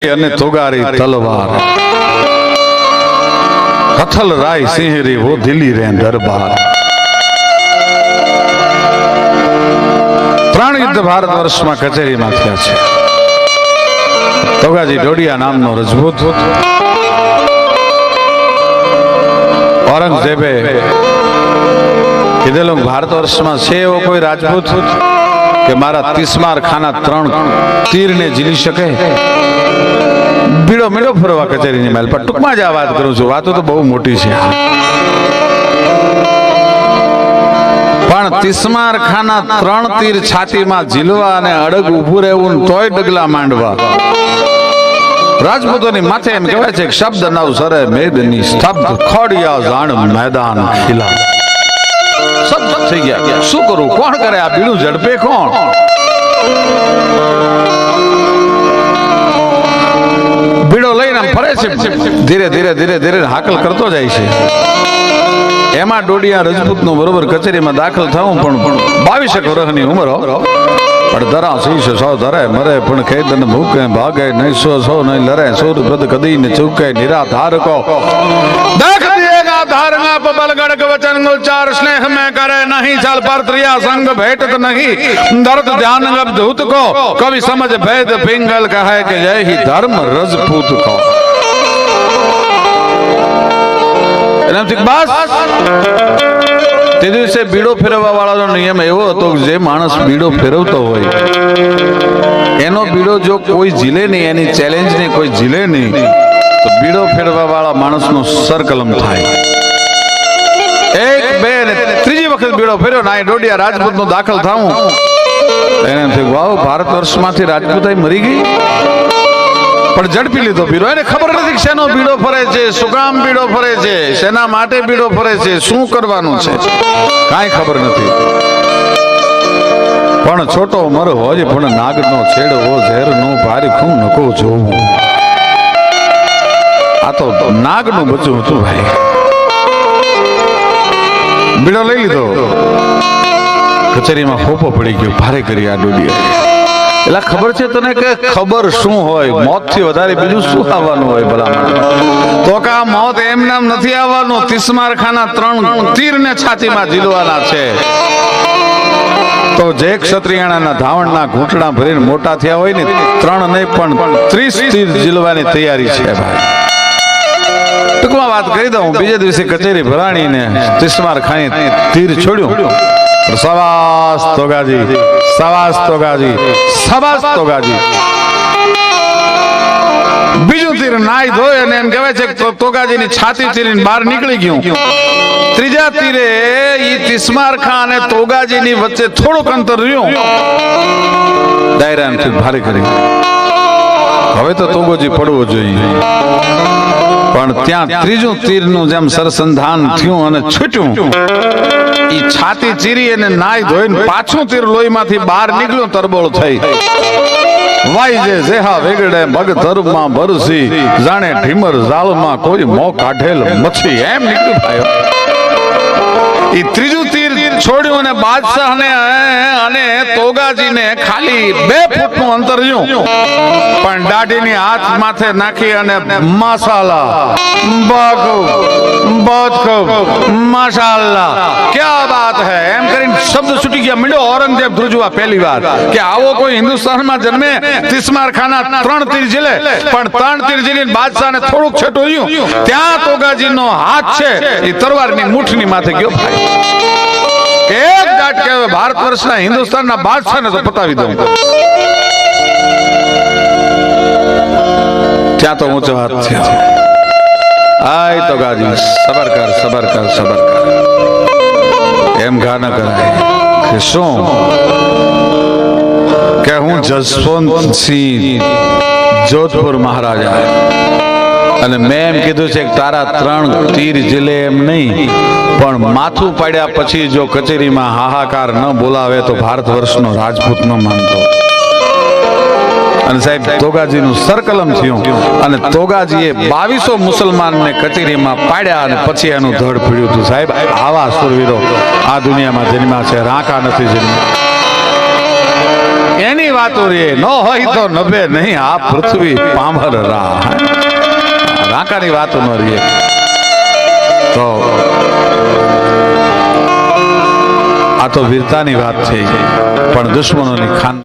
અને તોગારી તલવાર કથલ રાય સિંહરી વો દિલ્હી રે દરબાર। ત્રણ યુદ્ધ ભારત વર્ષમાં કચેરીમાં થયા છે। તોગાજી ડોડિયા નામનો રજપૂત ઔરંગઝેબે કીધેલું ભારત વર્ષમાં છે એવો કોઈ રાજપૂત કે મારા તિસ્માર ખાના ત્રણ તીરને ઝીલી શકે। બીડો મીડો ફરવા કચેરીની મહેલ પર ટૂંકમાં જ આ વાત કરું છું, વાતો તો બહુ મોટી છે, પણ તિસ્માર ખાના ત્રણ તીર છાતીમાં ઝીલવા અને અડગ ઊભું રહેવું તોય ડગલા માંડવા। રાજપૂતોની માથે એમ કહેવાય છે કે શબ્દ નવ સરે મેદની સ્તબ્ધ ખોડિયા જાણ મેદાન ખીલા। શબ્દ થઈ ગયા, શું કરું, કોણ કરે આ બીડું ઝડપે કોણ? બીડો લઈને ફરે છે, ધીરે ધીરે ધીરે ધીરે હાકલ કરતો જાય છે। એમાં ડોડિયા રજપૂત નું બરોબર કચેરીમાં દાખલ થવું પણ 22 વર્ષની ઉંમર, પણ ધરા શીશ સો ધરે મરે પણ ખેદન ભૂકે ભાગે નહીં સો નહીં લરે સુર પદ કદી ને ચૂકે નિરાધાર કો દેખ દિયેગા ધારંગા પબલ ગડક વચન ઉચ્ચાર સ્નેહ में करे नहीं चल पर त्रिया संग भेटत नहीं दर्द ध्यान गब धूत को कवि समझ भेद पिंगल कहे कि जय ही धर्म रजपूत को। बस તે દિવસે બીડો ફેરવવા વાળાનો નિયમ એવો હતો કે જે માણસ બીડો ફેરવતો હોય એનો બીડો જો કોઈ ઝીલે નહીં, એની ચેલેન્જ ને કોઈ ઝીલે નહીં તો બીડો ફેરવવા વાળા માણસનો સરકલમ થાય। એક બે ને ત્રીજી વખત બીડો ફેર્યો ના ડોડિયા રાજપૂત નો દાખલ થાવું એને થયું વાવ ભારત વર્ષમાંથી રાજપૂતાઈ મરી ગઈ, પણ ઝડપી લીધો બીડો। એને ખબર નથી કે શેનો બીડો ફરે છે, શું કામ બીડો ફરે છે, શેના માટે બીડો ફરે છે, શું કરવાનું છે, કાંઈ ખબર નથી। પણ છોટો મર હોય પણ નાગનો છેડવો ઝેરનો ભારી ખૂન નકો જોવું। આ તો નાગનું બચ્ચું હતું ભાઈ। બીડો લઈ લીધો, કચેરીમાં ફોફો પડી ગયો, ભારે કરી આ ડોડિયા। એટલે ખબર છે તને કે ખબર શું હોય, મોત થી વધારે બીજું શું આવવાનું હોય ભલામણ? તો કે આ મોત એમ નામ નથી આવવાનું, તિસ્માર ખાના ત્રણ તીર ને છાતીમાં ઝીલવાના છે। તો જે ક્ષત્રિયાણા ધાવણના ઘૂંટણા ભરીને મોટા થયા હોય ને, ત્રણ નહીં પણ 30 તીર ઝીલવાની તૈયારી છે ભાઈ। ટૂંકમાં વાત કરી દઉં, બીજે દિવસે કચેરી ભરાણીને તિસ્માર ખાની તીર છોડ્યું। સવાસ તોગાજી, સવાસ તોગાજી, સવાસ તોગાજી। બીજું તીર નાઈ ધોય અને એમ કહેવાય છે કે તોગાજીની છાતી ચીરીને બહાર નીકળી ગયું। ત્રીજા તીરે ઈ તિસ્માર ખાન અને તોગાજીની વચ્ચે થોડુંક અંતર રહ્યું, દાયરાથી ભારે કરી હવે તો તોગોજી પડવો જોઈએ, પણ ત્યાં ત્રીજું તીરનું જેમ સરસંધાન થયું અને છૂટ્યું, ઈ છાતી ચીરી અને નાઈ ધોઈને પાછું તીર લોહીમાંથી બહાર નીકળ્યું, તરબોળ થઈ વાઈ જે જેહા વેગડે બગ ધર્મમાં બરસી જાણે ઢીમર જાળમાં કોઈ મો કાઢેલ મચ્છી, એમ નીકળ્યું ભાઈ। ઈ ત્રીજું તીર છોડ્યું અને બાદશાહને અને તોગાજીને ખાલી 2 ફૂટનું અંતર રહ્યું, પણ દાઢીની હાથ માથે નાખી અને મસાલા માશાલ્લાહ ક્યા બાત હે એમ કરીને શબ્દ છૂટી ગયા। મીંડો ઔરંગઝેબ ધ્રુજવા પહેલી વાર કે આવો કોઈ હિન્દુસ્તાનમાં જન્મે તિસ્માર ખાના 3 તીર ઝીલે, પણ 3 તીર ઝીલીને બાદશાહને થોડુંક છેટું રહ્યું, ત્યાં તોગાજીનો હાથ છે એ તરવારની મુઠ્ઠીની માથે ગયો ભાઈ। એક દાટ કે ભારત વર્ષના હિન્દુસ્તાનના બાદશાહને તો પતાવી દઉં, ત્યાં તો ઊંચો હાથ થયો। આય તોગાજી સબર કર સબર કર સબર કર, એમ ઘા ન કરાય કે શું કે હું જસવંતસિંહ જોધપુર મહારાજા અને મેં એમ કીધું છે કે તારા 3 તીર ઝીલે એમ નહીં, પણ માથું પાડ્યા પછી જો કચેરીમાં હાહાકાર ન બોલાવે તો ભારત વર્ષનો રાજપૂત ન માનતો। અને સાહેબ તોગાજીનું સરકલમ થયું અને તોગાજીએ 2200 મુસલમાનને કચેરીમાં પાડ્યા અને પછી એનું ધડ પીડ્યું હતું। સાહેબ આવા સુરવીરો આ દુનિયામાં જન્મ્યા છે, રાંકા નથી જન્મ્યા। એની વાતો રે ન હોય તો નભે નહીં આ પૃથ્વી પામર રા રાંકાની વાતો ન રે તો આ તો વીરતાની વાત છે પણ દુશ્મનોની ખાન